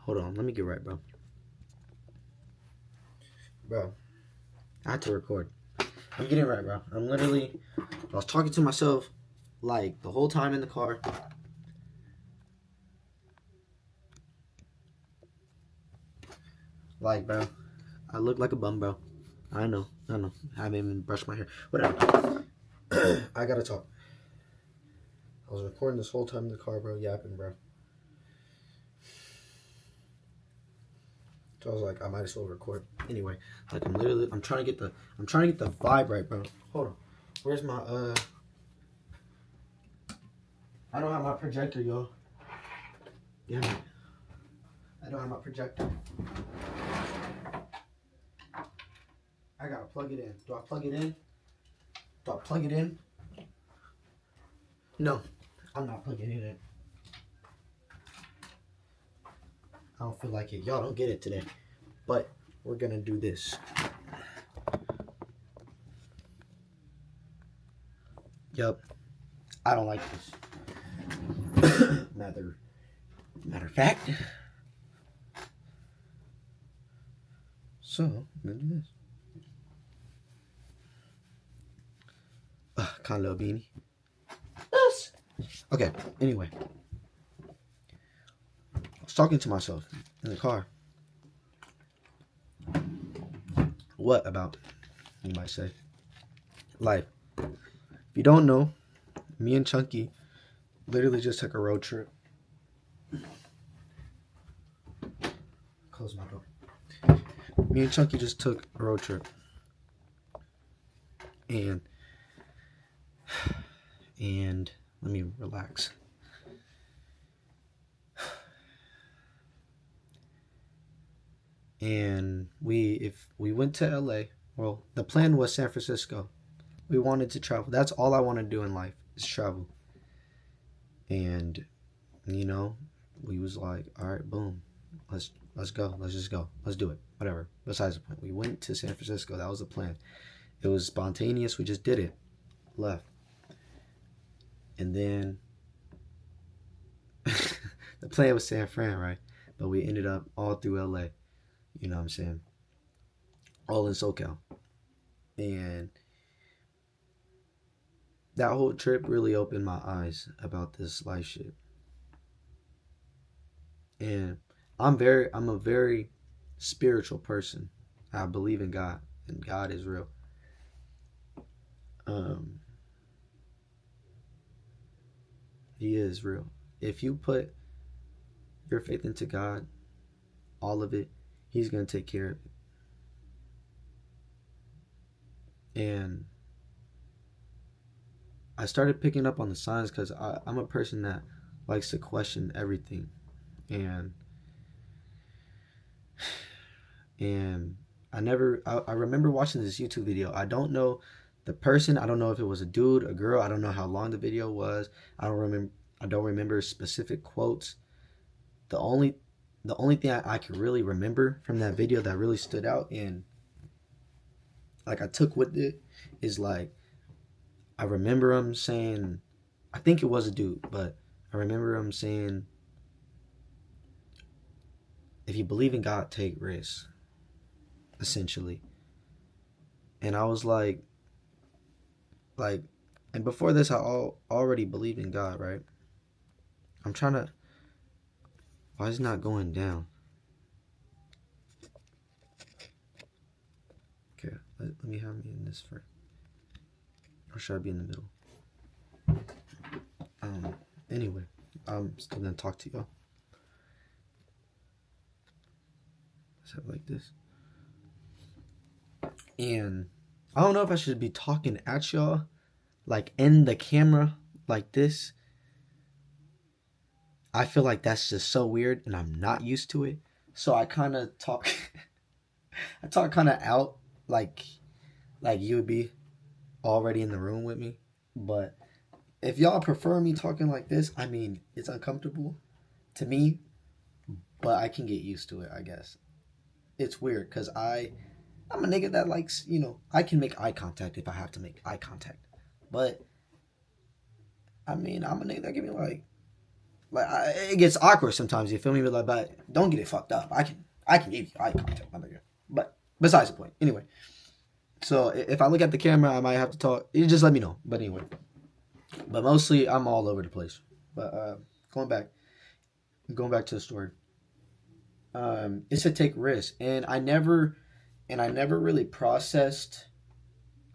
Hold on, let me get right, bro. Bro, I had to record. I'm getting right, bro. I was talking to myself like the whole time in the car. Like, bro, I look like a bum, bro. I know. I haven't even brushed my hair. Whatever. I gotta talk. I was recording this whole time in the car, bro, yapping, bro. So I was like, I might as well record. Anyway, like I'm trying to get the vibe right, bro. Hold on. Where's my I don't have my projector, y'all. Damn it. I don't have my projector. I gotta plug it in. Do I plug it in? Do I plug it in? No, I'm not plugging it in. I don't feel like it. Y'all don't get it today. But we're gonna do this. Yup. I don't like this. Matter of fact. So, I'm gonna do this. Kind of little beanie. Yes. Okay, anyway. I was talking to myself in the car. What about, you might say? Life. If you don't know, me and Chunky literally just took a road trip. Close my door. Me and Chunky just took a road trip. And let me relax. And we went to LA, well, the plan was San Francisco. We wanted to travel. That's all I want to do in life is travel. And you know, we was like, all right, boom, let's go, let's just go, let's do it, whatever. Besides the point, we went to San Francisco. That was the plan. It was spontaneous. We just did it, left, and then the plan was San Fran, right? But we ended up all through LA. You know what I'm saying? All in SoCal. And that whole trip really opened my eyes about this life shit. And I'm a very spiritual person. I believe in God, and God is real. He is real. If you put your faith into God, all of it, He's going to take care of it. And I started picking up on the signs because I'm a person that likes to question everything. And I remember watching this YouTube video. I don't know the person. I don't know if it was a dude, a girl. I don't know how long the video was. I don't remember specific quotes. The only thing I can really remember from that video that really stood out and like I took with it is like, I remember him saying, I think it was a dude, but I remember him saying, if you believe in God, take risks, essentially. And I was like, and before this, I already believed in God, right? I'm trying to, why is it not going down? Okay, let me have me in this first. Or should I be in the middle? Anyway, I'm still gonna talk to y'all. Let's have it like this. And I don't know if I should be talking at y'all, like in the camera, like this. I feel like that's just so weird, and I'm not used to it. So I kind of talk, I talk kind of out, like you would be already in the room with me. But if y'all prefer me talking like this, I mean, it's uncomfortable to me, but I can get used to it, I guess. It's weird because I'm a nigga that likes, you know, I can make eye contact if I have to make eye contact. But, I mean, I'm a nigga that can be like, like it gets awkward sometimes. You feel me? But don't get it fucked up. I can give you eye contact, my nigga. But besides the point. Anyway, so if I look at the camera, I might have to talk. You just let me know. But anyway, but mostly I'm all over the place. But going back, to the story. It's to take risks, and I never really processed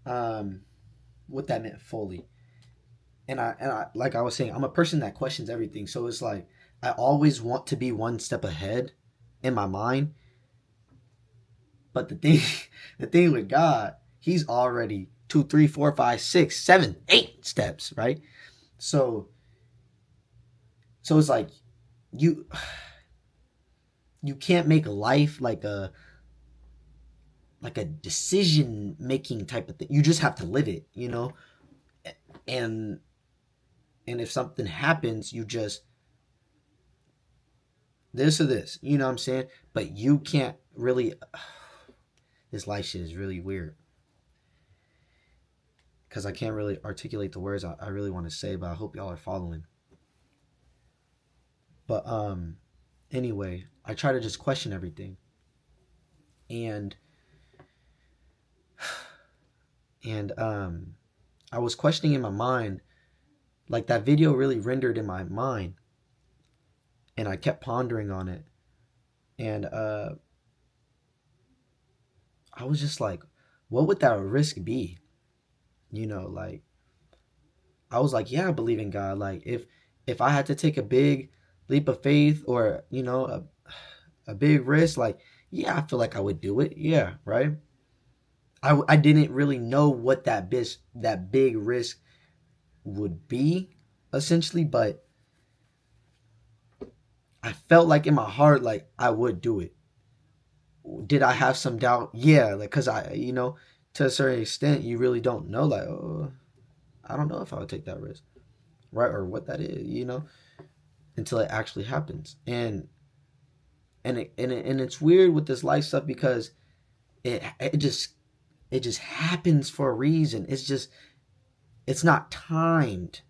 what that meant fully. And I like I was saying, I'm a person that questions everything. So it's like I always want to be one step ahead in my mind. But the thing the thing with God, he's already 2, 3, 4, 5, 6, 7, 8 steps, right? So it's like you can't make life like a decision making type of thing. You just have to live it, and if something happens, you just this or this, you know what I'm saying? But you can't really this life shit is really weird because I can't really articulate the words I really want to say, but I hope y'all are following. But anyway, I try to just question everything. And I was questioning in my mind, like that video really rendered in my mind, and I kept pondering on it. And I was just like, what would that risk be? Like I was like, yeah, I believe in God. Like if I had to take a big leap of faith or a big risk, like yeah, I feel like I would do it. Yeah, right. I didn't really know what that big risk would be, essentially, but I felt like in my heart, like I would do it. Did I have some doubt? Yeah, like because to a certain extent, you really don't know. Like, oh, I don't know if I would take that risk, right, or what that is, until it actually happens. And it's weird with this life stuff because it just happens for a reason. It's not timed.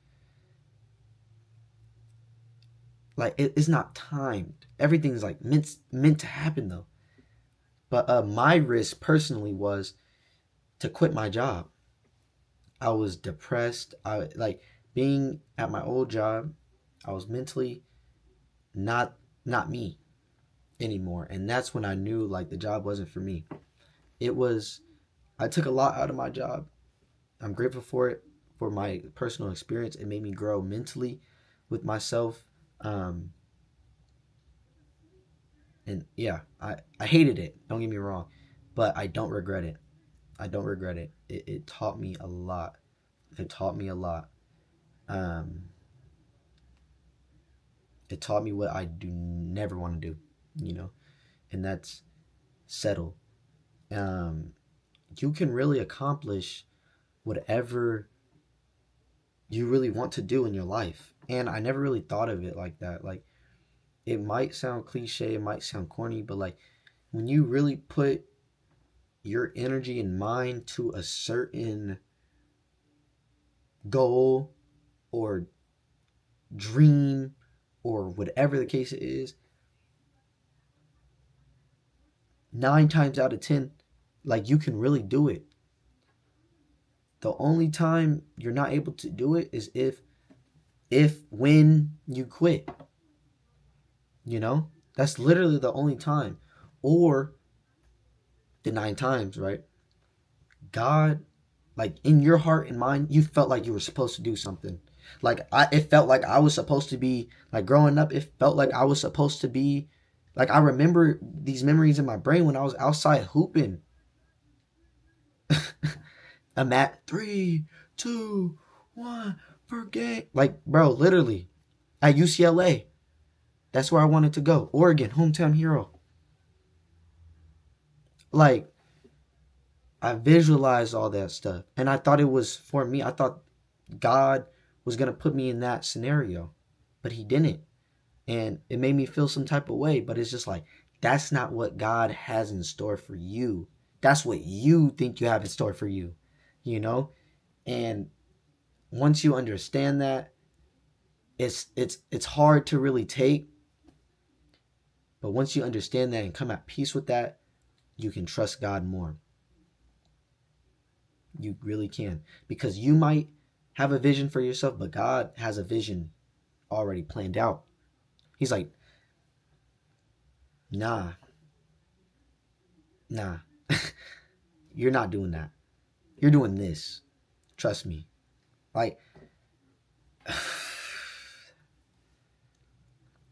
Like it's not timed. Everything's like meant to happen though. But my risk personally was to quit my job. I was depressed. I like being at my old job. I was mentally not me anymore, and that's when I knew like the job wasn't for me. I took a lot out of my job. I'm grateful for it, for my personal experience. It made me grow mentally with myself. And yeah, I hated it. Don't get me wrong, but I don't regret it. I don't regret it. It taught me a lot. It taught me a lot. Um, it taught me what I do never want to do, and that's settle. Um, you can really accomplish whatever you really want to do in your life. And I never really thought of it like that. Like, it might sound cliche, it might sound corny, but like when you really put your energy and mind to a certain goal or dream or whatever the case is, 9 times out of 10, like you can really do it. The only time you're not able to do it is when you quit. That's literally the only time. Or the 9 times, right? God, like in your heart and mind, you felt like you were supposed to do something. Like it felt like I was supposed to be, like growing up, it felt like I was supposed to be, like I remember these memories in my brain when I was outside hooping. I'm at 3, 2, 1 per game. Like, bro, literally at UCLA. That's where I wanted to go. Oregon, hometown hero. Like, I visualized all that stuff. And I thought it was for me. I thought God was going to put me in that scenario. But he didn't. And it made me feel some type of way. But it's just like, that's not what God has in store for you. That's what you think you have in store for you. And once you understand that, it's hard to really take, but once you understand that and come at peace with that, you can trust God more. You really can, because you might have a vision for yourself, but God has a vision already planned out. He's like, nah, nah, you're not doing that. You're doing this. Trust me. Like,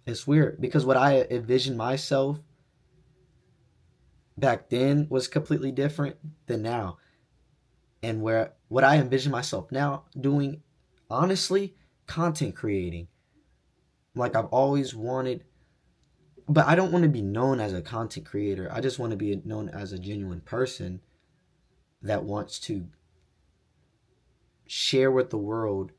it's weird because what I envisioned myself back then was completely different than now. And where what I envision myself now doing, honestly, content creating. Like I've always wanted, but I don't want to be known as a content creator. I just want to be known as a genuine person that wants to share with the world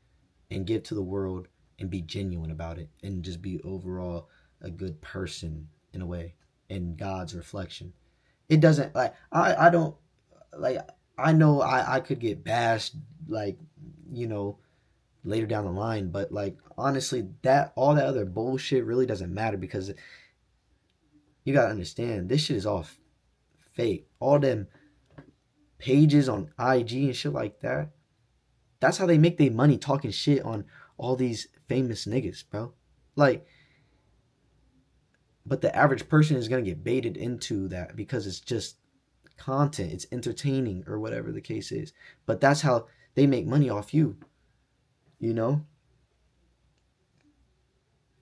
and give to the world and be genuine about it and just be overall a good person in a way, in God's reflection. It doesn't like I don't like I know I could get bashed like, you know, later down the line, but like honestly that all that other bullshit really doesn't matter because you gotta understand this shit is all fake. All them pages on IG and shit like that. That's how they make their money talking shit on all these famous niggas, bro. Like, but the average person is gonna get baited into that because it's just content, it's entertaining or whatever the case is. But that's how they make money off you, you know?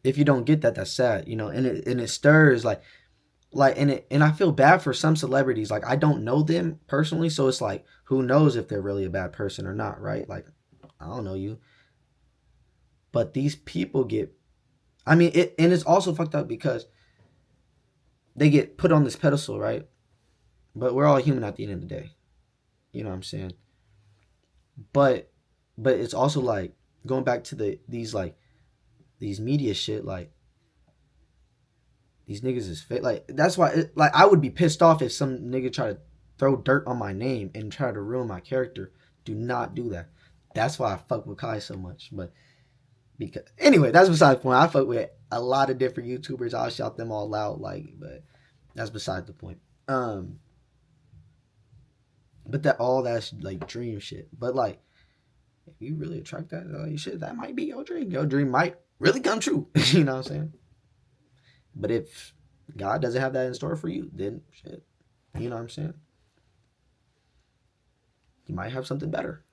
If you don't get that, that's sad, you know, and it stirs and I feel bad for some celebrities. Like I don't know them personally, so it's like who knows if they're really a bad person or not, right? Like I don't know you. But these people get I mean it and it's also fucked up because they get put on this pedestal, right? But we're all human at the end of the day. You know what I'm saying? But it's also like going back to these media shit, like these niggas is fake. Like that's why like I would be pissed off if some nigga try to throw dirt on my name and try to ruin my character. Do not do that. That's why I fuck with Kai so much. But because anyway, that's beside the point. I fuck with a lot of different YouTubers. I'll shout them all out, like, but that's beside the point. But that's like dream shit. But like, if you really attract that, shit, that might be your dream. Your dream might really come true. You know what I'm saying? But if God doesn't have that in store for you, then shit, you know what I'm saying? You might have something better.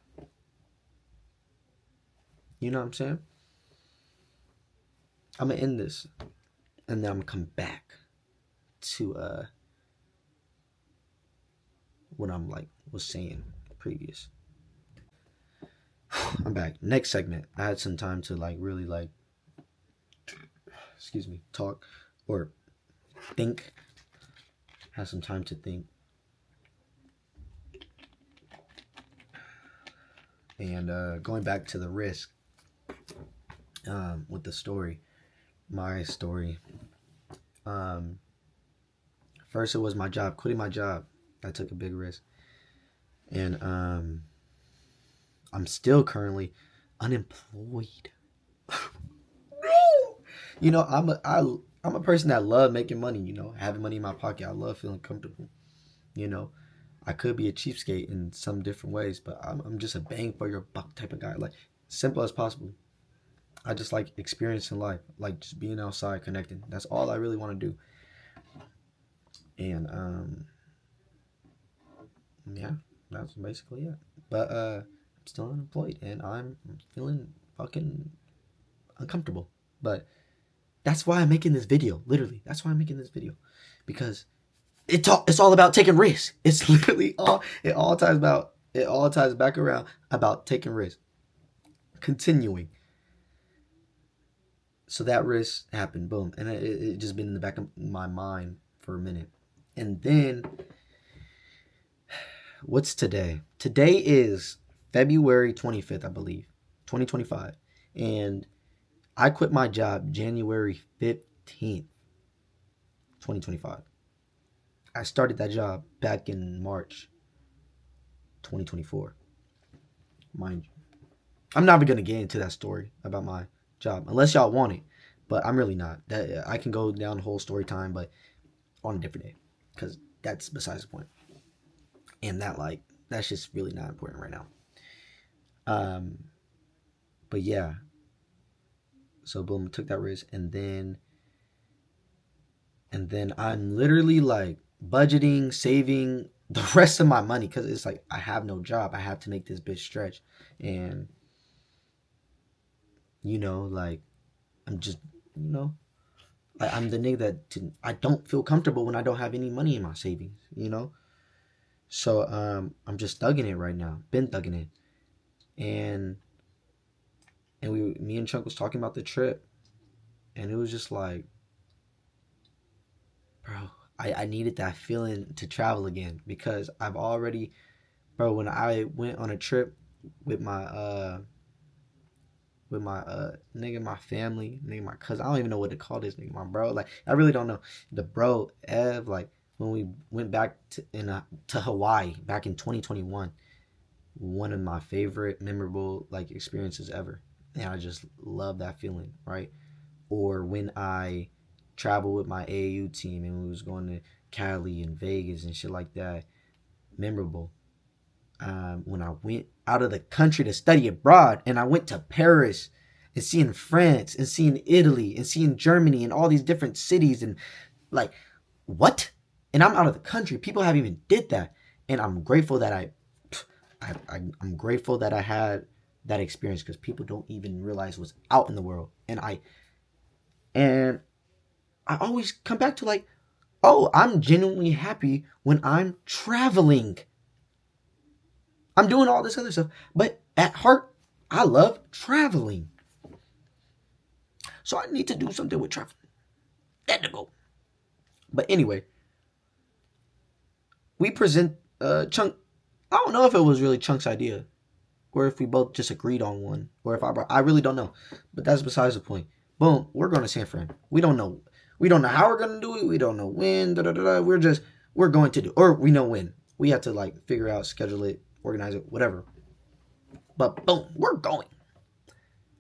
You know what I'm saying? I'm gonna end this, and then I'm gonna come back to what I'm like was saying previous. I'm back. Next segment. I had some time to like really like talk or think. Had some time to think. And going back to the risk with the story. My story. First it was my job, quitting my job. I took a big risk. And I'm still currently unemployed. No! You know, I'm a person that love making money, you know, having money in my pocket. I love feeling comfortable. You know, I could be a cheapskate in some different ways, but I'm just a bang for your buck type of guy. Like, simple as possible. I just like experiencing life, like just being outside, connecting. That's all I really want to do. And yeah, that's basically it. But I'm still unemployed and I'm feeling fucking uncomfortable. But that's why I'm making this video. Literally, that's why I'm making this video, because it's all about taking risks. It's literally it all ties back around about taking risks, continuing. So that risk happened, boom, and it just been in the back of my mind for a minute. And then, what's today? Today is February 25th, I believe, 2025. And I quit my job January 15th, 2025. I started that job back in March 2024. Mind you. I'm not even going to get into that story about my job, unless y'all want it. But I'm really not. That I can go down the whole story time, but on a different day, because that's besides the point. And that's just really not important right now. Um, but yeah, so boom, took that risk, and then I'm literally like budgeting, saving the rest of my money because it's like I have no job. I have to make this bitch stretch, and like I'm just like I'm the nigga I don't feel comfortable when I don't have any money in my savings. So I'm just thugging it right now. Been thugging it, and me and Chunk was talking about the trip, and it was just like, bro, I needed that feeling to travel again because I've already, bro, when I went on a trip with my nigga, my family, nigga, my cousin. I don't even know what to call this nigga, my bro. Like, I really don't know. The bro, Ev, like, when we went back to Hawaii back in 2021, one of my favorite memorable, like, experiences ever. And I just love that feeling, right? Or when I traveled with my AAU team and we was going to Cali and Vegas and shit like that. Memorable. When I went out of the country to study abroad and I went to Paris and seeing France and seeing Italy and seeing Germany and all these different cities and like, what? And I'm out of the country. People haven't even did that. And I'm grateful that I'm grateful that I had that experience because people don't even realize what's out in the world. And I always come back to like, oh, I'm genuinely happy when I'm traveling. I'm doing all this other stuff, but at heart, I love traveling. So I need to do something with traveling. That's the goal. But anyway, we present Chunk. I don't know if it was really Chunk's idea, or if we both just agreed on one, or if I really don't know. But that's besides the point. Boom, we're going to San Fran. We don't know how we're going to do it. We don't know when. We're going to do, or we know when. We have to like figure out, schedule it, organize it, whatever. But boom, we're going.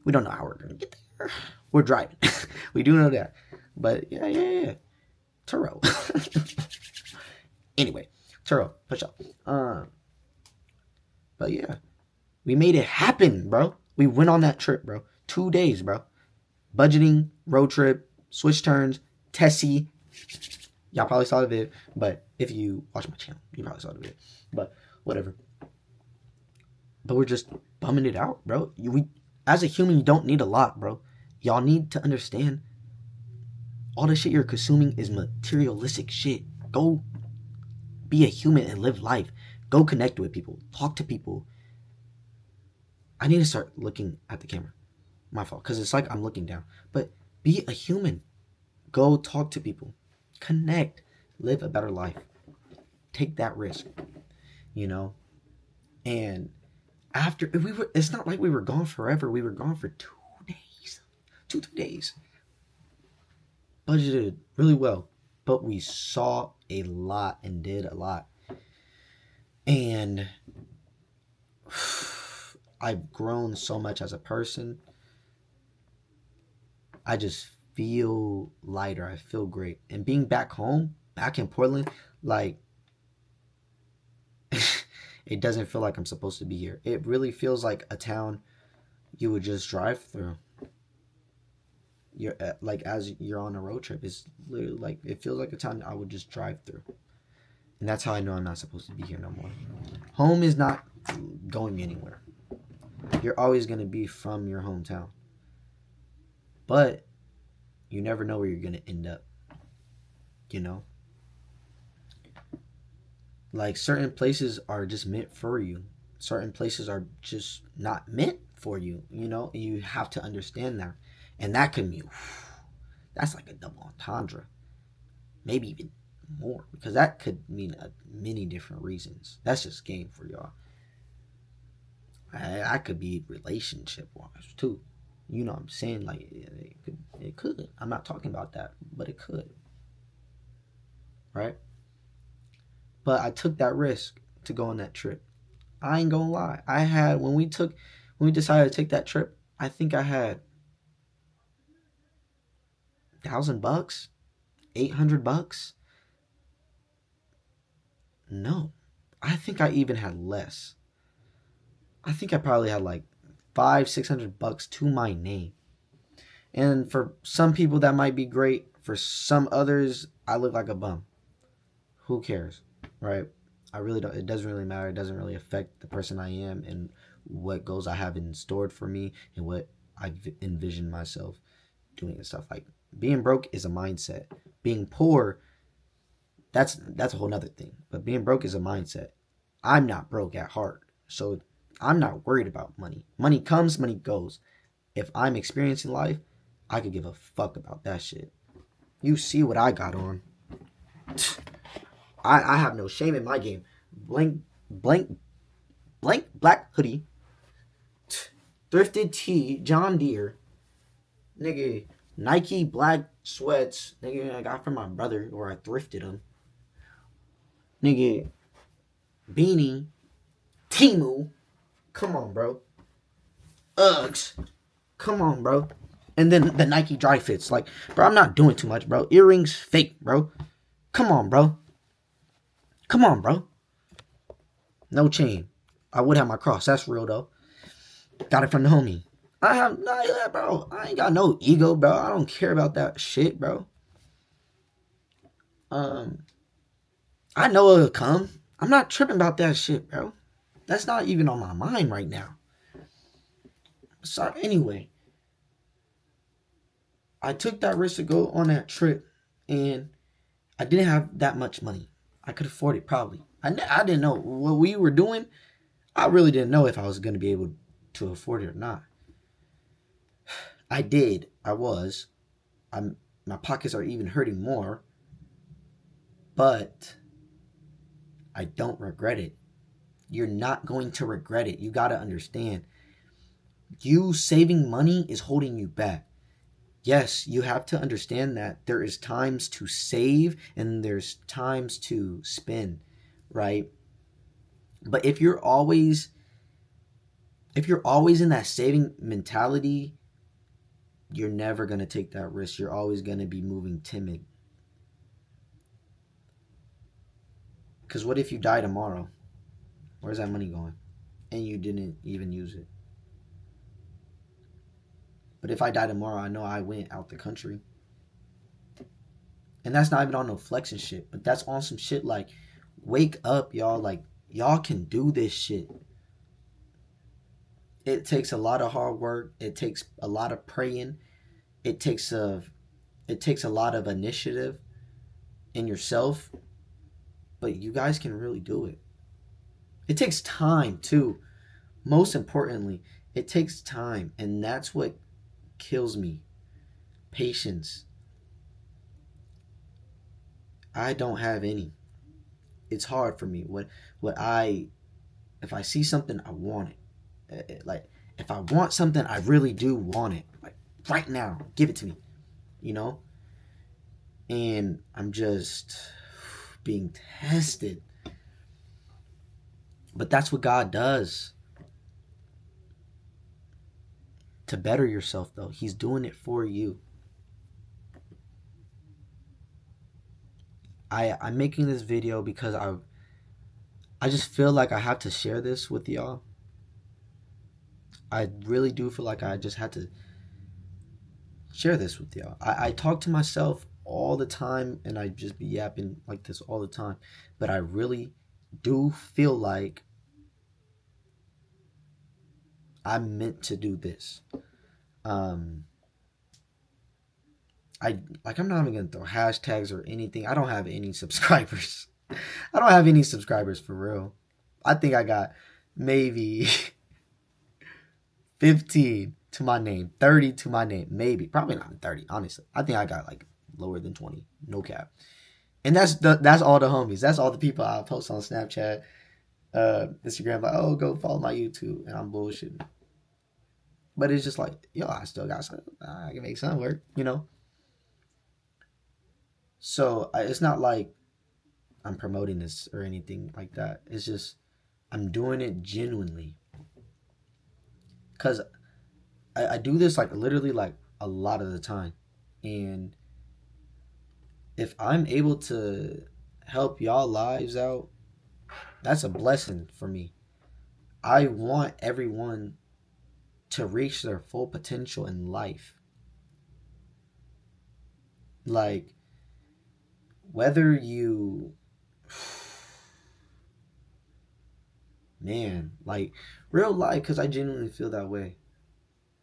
We don't know how we're going to get there. We're driving. We do know that. But yeah. Turo. Anyway, Turo, push up. But yeah, we made it happen, bro. We went on that trip, bro. 2 days, bro. Budgeting, road trip, switch turns, Tessie. Y'all probably saw the vid, but if you watch my channel, you probably saw the vid. But whatever. But we're just bumming it out, bro. As a human, you don't need a lot, bro. Y'all need to understand all the shit you're consuming is materialistic shit. Go be a human and live life. Go connect with people. Talk to people. I need to start looking at the camera. My fault, because it's like I'm looking down. But be a human. Go talk to people. Connect. Live a better life. Take that risk. And after, it's not like we were gone forever. We were gone for 2 days. 2-3 days. Budgeted really well. But we saw a lot and did a lot. And I've grown so much as a person. I just feel lighter. I feel great. And being back home, back in Portland, like, it doesn't feel like I'm supposed to be here. It really feels like a town you would just drive through. You're like, as you're on a road trip, it's literally like, it feels like a town I would just drive through. And that's how I know I'm not supposed to be here no more. Home is not going anywhere. You're always going to be from your hometown. But you never know where you're going to end up. Like, certain places are just meant for you. Certain places are just not meant for you, and you have to understand that. And that could mean, that's like a double entendre. Maybe even more, because that could mean many different reasons. That's just game for y'all. I could be relationship wise too. You know what I'm saying? Like, it could. I'm not talking about that, but it could. Right? But I took that risk to go on that trip. I ain't gonna lie. When we decided to take that trip, I think I had $1,000, $800. No, I think I even had less. I think I probably had like $500-600 to my name. And for some people that might be great. For some others, I look like a bum. Who cares, right? I really don't. It doesn't really matter. It doesn't really affect the person I am and what goals I have in store for me and what I envision myself doing and stuff. Like being broke is a mindset. Being poor, that's a whole nother thing. But being broke is a mindset. I'm not broke at heart, so I'm not worried about money. Money comes, money goes. If I'm experiencing life, I could give a fuck about that shit. You see what I got on. I have no shame in my game. Blank black hoodie, thrifted tee, John Deere, nigga, Nike black sweats, nigga, I got from my brother or I thrifted them. Nigga, beanie, Timu, come on, bro. Uggs, come on, bro. And then the Nike dry fits, like, bro, I'm not doing too much, bro. Earrings, fake, bro. Come on, bro. Come on, bro. No chain. I would have my cross. That's real, though. Got it from the homie. I have, nah, yeah, bro. I ain't got no ego, bro. I don't care about that shit, bro. I know it'll come. I'm not tripping about that shit, bro. That's not even on my mind right now. So, anyway. I took that risk to go on that trip, and I didn't have that much money. I could afford it, probably. I didn't know what we were doing. I really didn't know if I was going to be able to afford it or not. I did. I was. My pockets are even hurting more. But I don't regret it. You're not going to regret it. You got to understand. You saving money is holding you back. Yes, you have to understand that there is times to save and there's times to spend, right? But if you're always in that saving mentality, you're never going to take that risk. You're always going to be moving timid. Because what if you die tomorrow? Where's that money going? And you didn't even use it. But if I die tomorrow, I know I went out the country. And that's not even on no flexing shit. But that's on some shit like, wake up, y'all. Like, y'all can do this shit. It takes a lot of hard work. It takes a lot of praying. It takes a lot of initiative in yourself. But you guys can really do it. It takes time, too. Most importantly, it takes time. And that's what kills me. Patience. I don't have any. It's hard for me. If I see something, I want it. Like, if I want something, I really do want it. Like, right now, give it to me. You know? And I'm just being tested. But that's what God does. To better yourself, though. He's doing it for you. I'm making this video because I just feel like I have to share this with y'all. I really do feel like I just had to share this with y'all. I talk to myself all the time and I just be yapping like this all the time. But I really do feel like I'm meant to do this. I'm not even gonna throw hashtags or anything. I don't have any subscribers. I don't have any subscribers for real. I think I got maybe 15 to my name, 30 to my name, maybe. Probably not 30, honestly. I think I got like lower than 20, no cap. And that's all the homies. That's all the people I post on Snapchat, Instagram. Like, oh, go follow my YouTube, and I'm bullshitting. But it's just like, yo, I still got some. I can make some work, you know. So it's not like I'm promoting this or anything like that. It's just I'm doing it genuinely. Because I do this like literally like a lot of the time. And if I'm able to help y'all lives out, that's a blessing for me. I want everyone to reach their full potential in life. Like, whether you, man, like, real life, because I genuinely feel that way.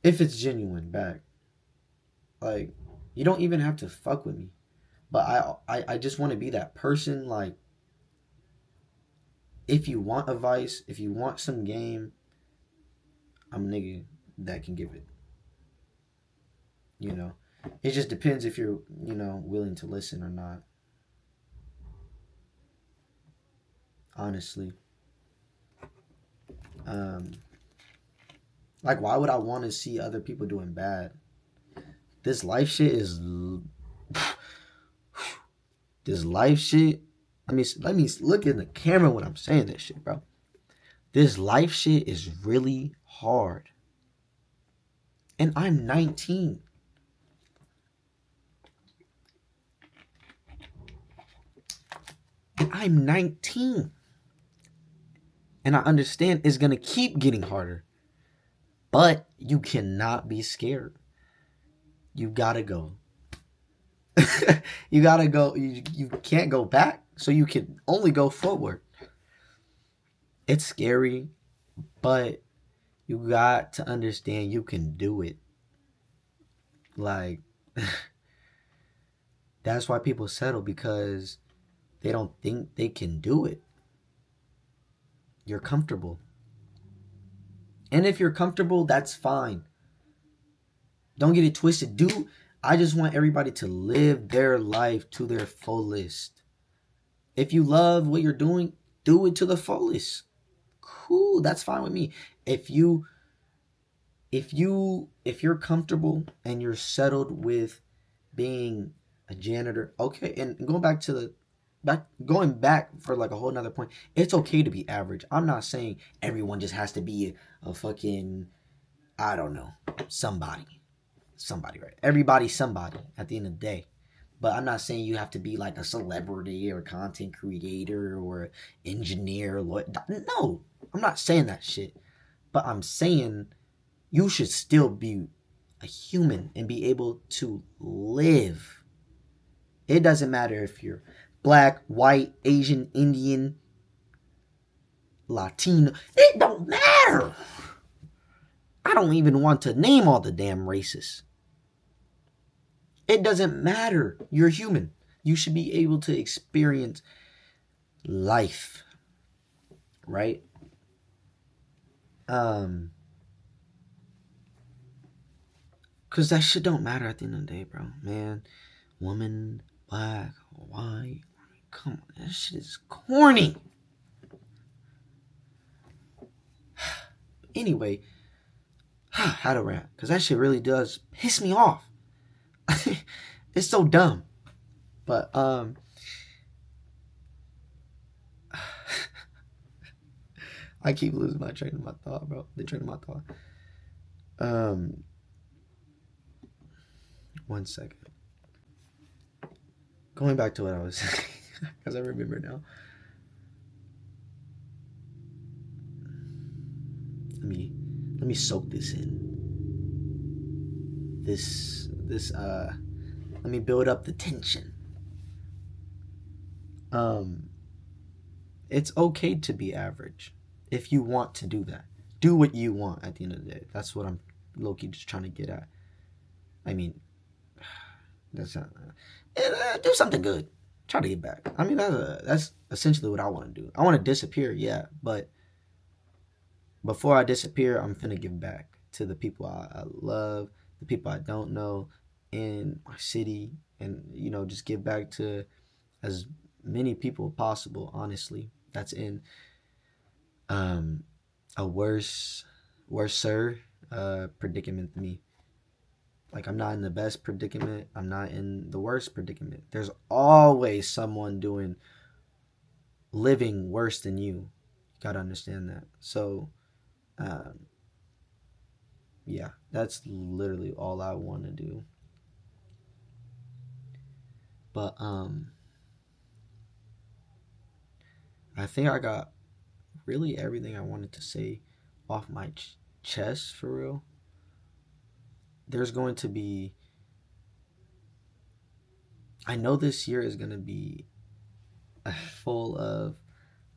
If it's genuine, back. Like, you don't even have to fuck with me. But I just want to be that person. Like, if you want advice, if you want some game, I'm a nigga that can give it. You know, it just depends if you're, willing to listen or not. Honestly, um, like, why would I want to see other people doing bad? This life shit is this life shit. Let me look in the camera when I'm saying this shit, bro. This life shit is really hard, and I'm 19. And I'm 19. And I understand it's going to keep getting harder. But you cannot be scared. You got to go. You got to go. You can't go back. So you can only go forward. It's scary. But you got to understand you can do it. Like, that's why people settle, because they don't think they can do it. You're comfortable. And if you're comfortable, that's fine. Don't get it twisted. I just want everybody to live their life to their fullest. If you love what you're doing, do it to the fullest. Cool, that's fine with me. If you're comfortable and you're settled with being a janitor, okay, and going back for like a whole nother point, it's okay to be average. I'm not saying everyone just has to be a fucking, I don't know, somebody, right? Everybody's somebody at the end of the day. But I'm not saying you have to be like a celebrity or content creator or engineer. No, I'm not saying that shit. But I'm saying you should still be a human and be able to live. It doesn't matter if you're black, white, Asian, Indian, Latino. It don't matter. I don't even want to name all the damn races. It doesn't matter. You're human. You should be able to experience life, right? Cause that shit don't matter at the end of the day, bro. Man, woman, black, white. Come on, that shit is corny. Anyway, how to rap? Cause that shit really does piss me off. It's so dumb. But I keep losing my train of my thought, bro. The train of my thought. One second. Going back to what I was saying, because I remember now. Let me soak this in. Let me build up the tension. It's okay to be average if you want to do that. Do what you want at the end of the day. That's what I'm low-key just trying to get at. I mean, that's not, do something good. Try to get back. I mean, that's essentially what I want to do. I want to disappear, yeah, but before I disappear, I'm finna give back to the people I love, the people I don't know in my city, and just give back to as many people possible. Honestly, that's in a worser predicament than me. Like, I'm not in the best predicament. I'm not in the worst predicament. There's always someone living worse than you. You gotta understand that. So, that's literally all I want to do. But I think I got really everything I wanted to say off my chest for real. There's going to be, I know this year is going to be full of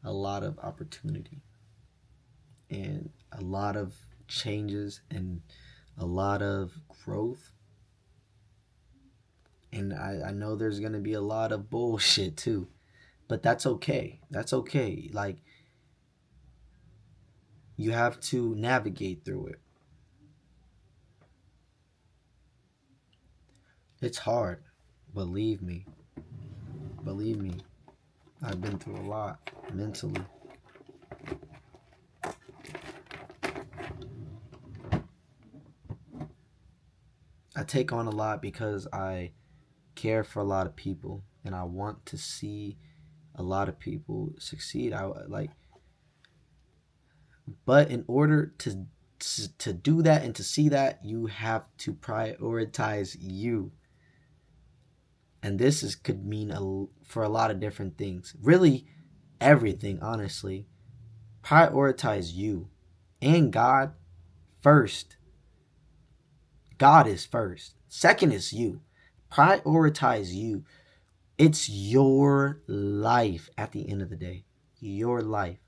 a lot of opportunity and a lot of changes and a lot of growth. And I know there's going to be a lot of bullshit too. But that's okay. That's okay. Like, you have to navigate through it. It's hard. Believe me. Believe me. I've been through a lot mentally. I take on a lot because I care for a lot of people and I want to see a lot of people succeed. But in order to do that and to see that, you have to prioritize you. And this could mean for a lot of different things. Really, everything, honestly. Prioritize you and God first. God is first. Second is you. Prioritize you. It's your life at the end of the day. Your life.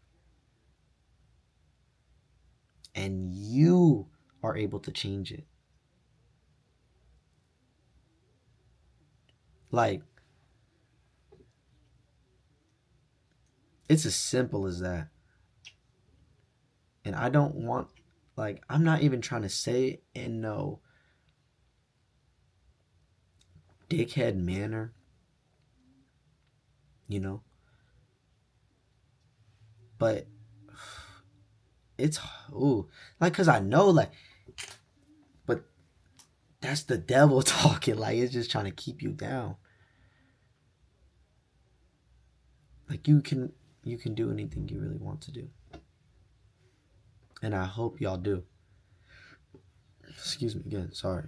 And you are able to change it. Like, it's as simple as that. And I don't want, like, I'm not even trying to say in no dickhead manner, you know? But it's, ooh, like, because I know, like, but that's the devil talking. Like, it's just trying to keep you down. Like, you can do anything you really want to do. And I hope y'all do. Excuse me again, sorry.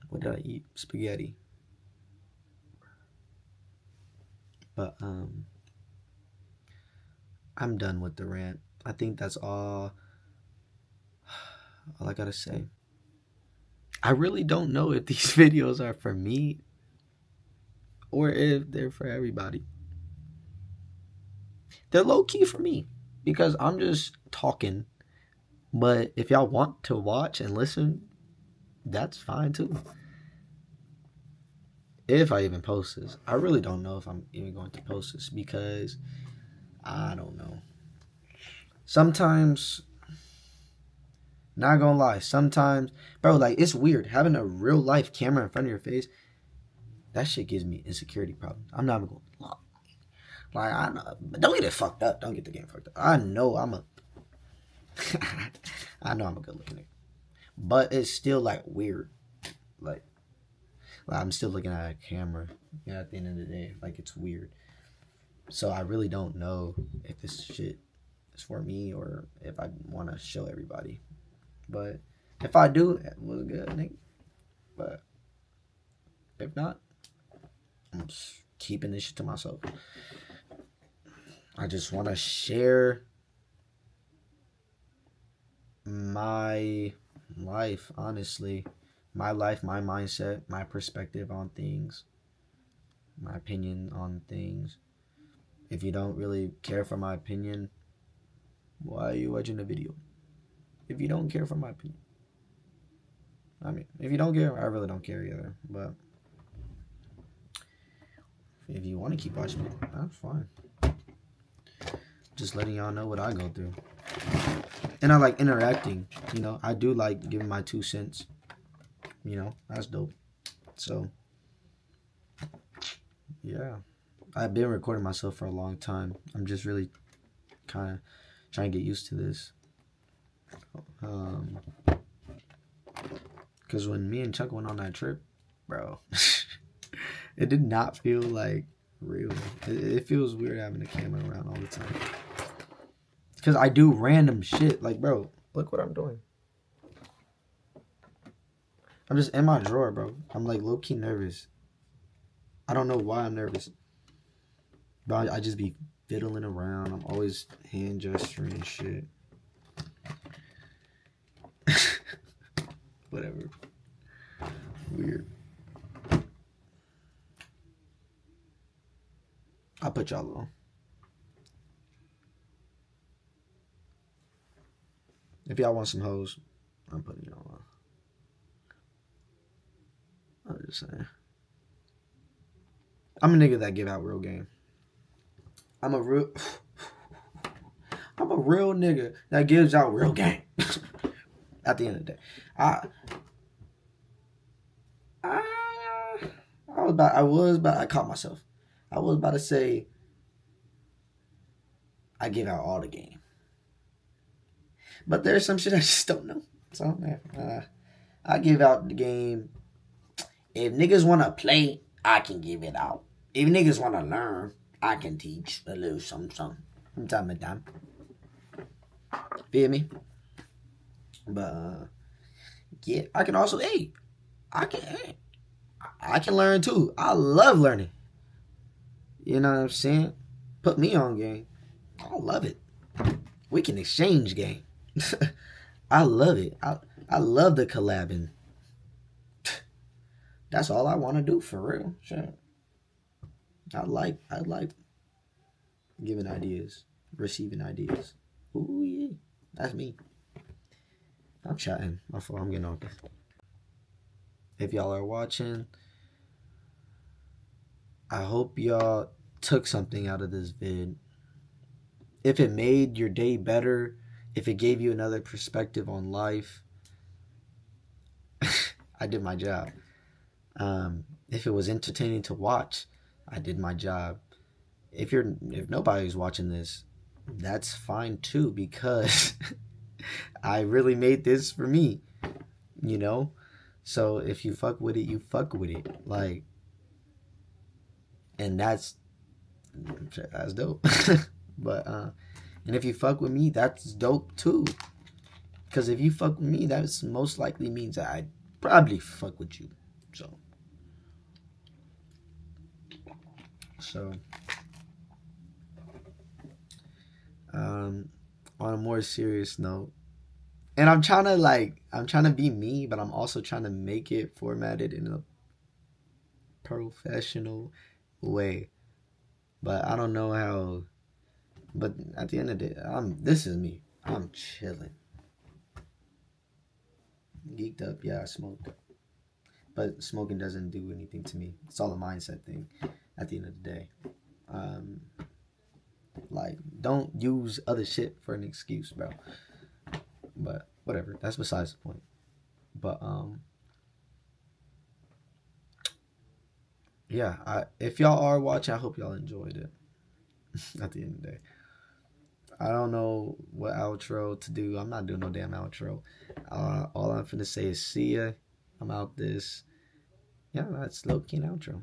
What did I eat? Spaghetti. But I'm done with the rant. I think that's all I gotta say. I really don't know if these videos are for me or if they're for everybody. They're low-key for me because I'm just talking. But if y'all want to watch and listen, that's fine too. If I even post this. I really don't know if I'm even going to post this because I don't know. Sometimes, not gonna lie, sometimes, bro, like, it's weird having a real life camera in front of your face. That shit gives me insecurity problems. I'm not even going to lie. Like, I know, don't get it fucked up. Don't get the game fucked up. I know I'm a good looking nigga. But it's still, like, weird. Like I'm still looking at a camera. Yeah, at the end of the day, like, it's weird. So I really don't know if this shit is for me or if I want to show everybody. But if I do, it was good, nigga. But if not, I'm just keeping this shit to myself. I just want to share my life, honestly. My life, my mindset, my perspective on things, my opinion on things. If you don't really care for my opinion, why are you watching the video? If you don't care for my opinion. I mean, if you don't care, I really don't care either. But if you want to keep watching it, that's fine. Just letting y'all know what I go through. And I like interacting, you know. I do like giving my 2 cents. You know, that's dope. So, yeah. I've been recording myself for a long time. I'm just really kind of trying to get used to this. Because when me and Chuck went on that trip, bro, it did not feel like real. It feels weird having a camera around all the time. Because I do random shit. Like, bro, look what I'm doing. I'm just in my drawer, bro. I'm like low-key nervous. I don't know why I'm nervous, but I just be fiddling around. I'm always hand gesturing and shit. Whatever. Weird. I'll put y'all on. If y'all want some hoes, I'm putting y'all on. I'm just saying. I'm a nigga that give out real game. I'm a real nigga that gives out real game. At the end of the day. I caught myself. I was about to say I give out all the game. But there's some shit I just don't know. So, I give out the game. If niggas want to play, I can give it out. If niggas want to learn, I can teach a little something from time to time. Feel me? But, yeah, I can also, I can learn too. I love learning. You know what I'm saying? Put me on game. I love it. We can exchange game. I love it. I love the collabing. That's all I want to do for real. Sure. I like giving ideas, receiving ideas. Ooh yeah, that's me. I'm chatting. My fault. I'm getting off this. If y'all are watching, I hope y'all took something out of this vid. If it made your day better, if it gave you another perspective on life, I did my job. If it was entertaining to watch, I did my job. If nobody's watching this, that's fine too, because I really made this for me, you know? So if you fuck with it, you fuck with it. Like, and that's dope. But and if you fuck with me, that's dope too. Because if you fuck with me, that most likely means that I probably fuck with you. So on a more serious note, and I'm trying to be me, but I'm also trying to make it formatted in a professional way. But I don't know how. But at the end of the day, this is me. I'm chilling. Geeked up, yeah, I smoked. But smoking doesn't do anything to me. It's all a mindset thing at the end of the day. Like, don't use other shit for an excuse, bro. But whatever, that's besides the point. But yeah, if y'all are watching, I hope y'all enjoyed it. At the end of the day, I don't know what outro to do. I'm not doing no damn outro. All I'm finna say is see ya. I'm out this. Yeah, that's low key an outro.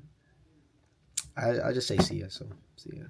I just say see ya, so see ya.